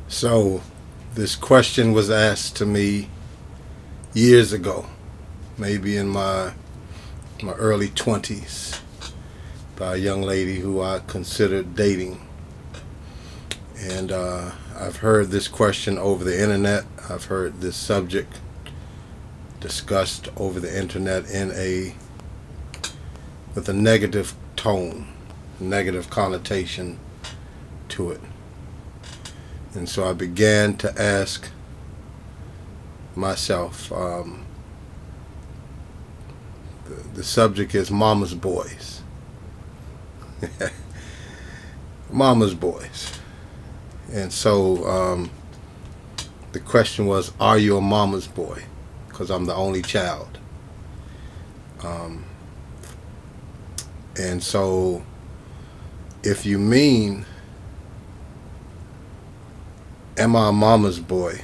So, this question was asked to me years ago, maybe in my early 20s, by a young lady who I considered dating. And I've heard this question over the internet. I've heard this subject discussed over the internet with a negative tone, negative connotation to it. And so I began to ask myself, the subject is mama's boys. Mama's boys. And so the question was, are you a mama's boy? Because I'm the only child. And so if you mean, am I a mama's boy?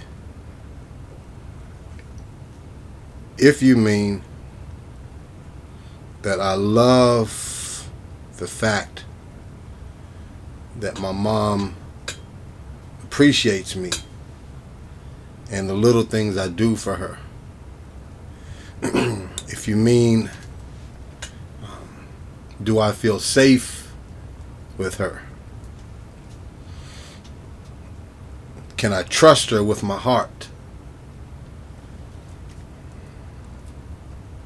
If you mean that I love the fact that my mom appreciates me and the little things I do for her. If you mean, do I feel safe with her? Can I trust her with my heart?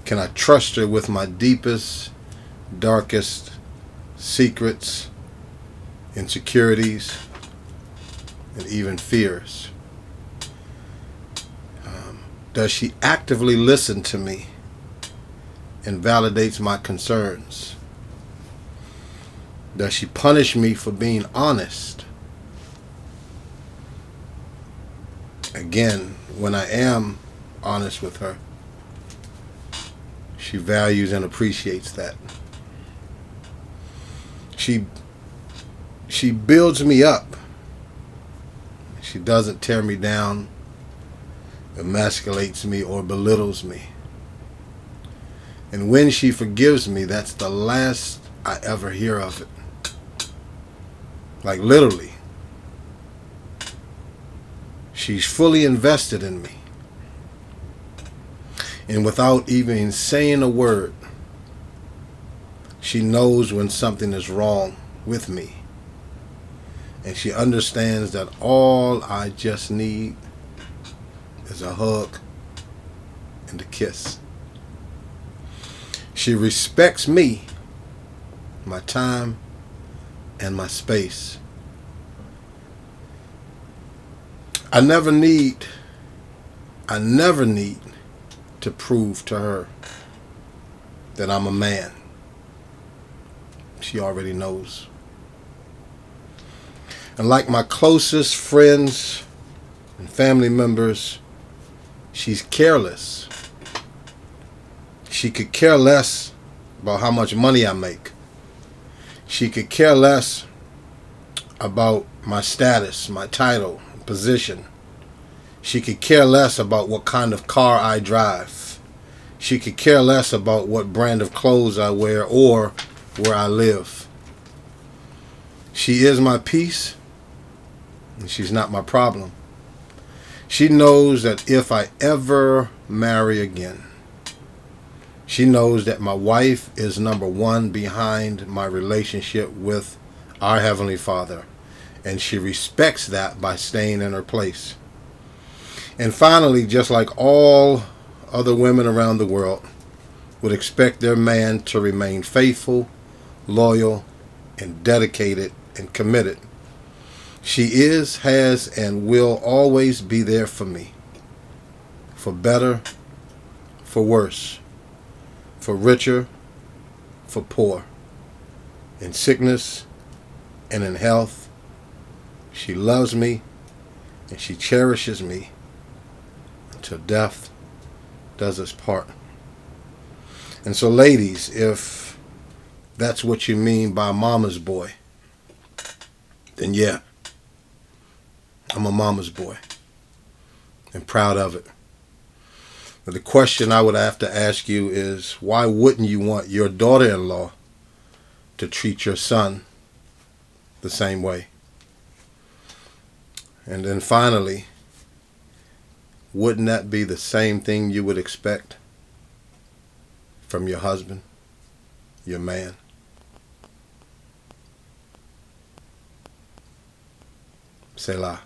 Can I trust her with my deepest, darkest secrets, insecurities, and even fears? Does she actively listen to me and validates my concerns? Does she punish me for being honest? Again, when I am honest with her, she values and appreciates that. She builds me up. She doesn't tear me down, emasculates me, or belittles me. And when she forgives me, that's the last I ever hear of it. Like literally. She's fully invested in me. And without even saying a word, she knows when something is wrong with me. And she understands that all I just need is a hug and a kiss. She respects me, my time, and my space. I never need to prove to her that I'm a man. She already knows. And like my closest friends and family members, she's careless. She could care less about how much money I make. She could care less about my status, my title, position. She could care less about what kind of car I drive. She could care less about what brand of clothes I wear or where I live. She is my peace, and she's not my problem. She knows that if I ever marry again, she knows that my wife is number one behind my relationship with our Heavenly Father, and she respects that by staying in her place. And finally, just like all other women around the world would expect their man to remain faithful, loyal, and dedicated and committed, she is, has, and will always be there for me. For better, for worse, for richer, for poor, in sickness and in health. She loves me and she cherishes me until death does us part. And so, ladies, if that's what you mean by mama's boy, then yeah, I'm a mama's boy and proud of it. But the question I would have to ask you is, why wouldn't you want your daughter-in-law to treat your son the same way? And then finally, wouldn't that be the same thing you would expect from your husband, your man? Selah.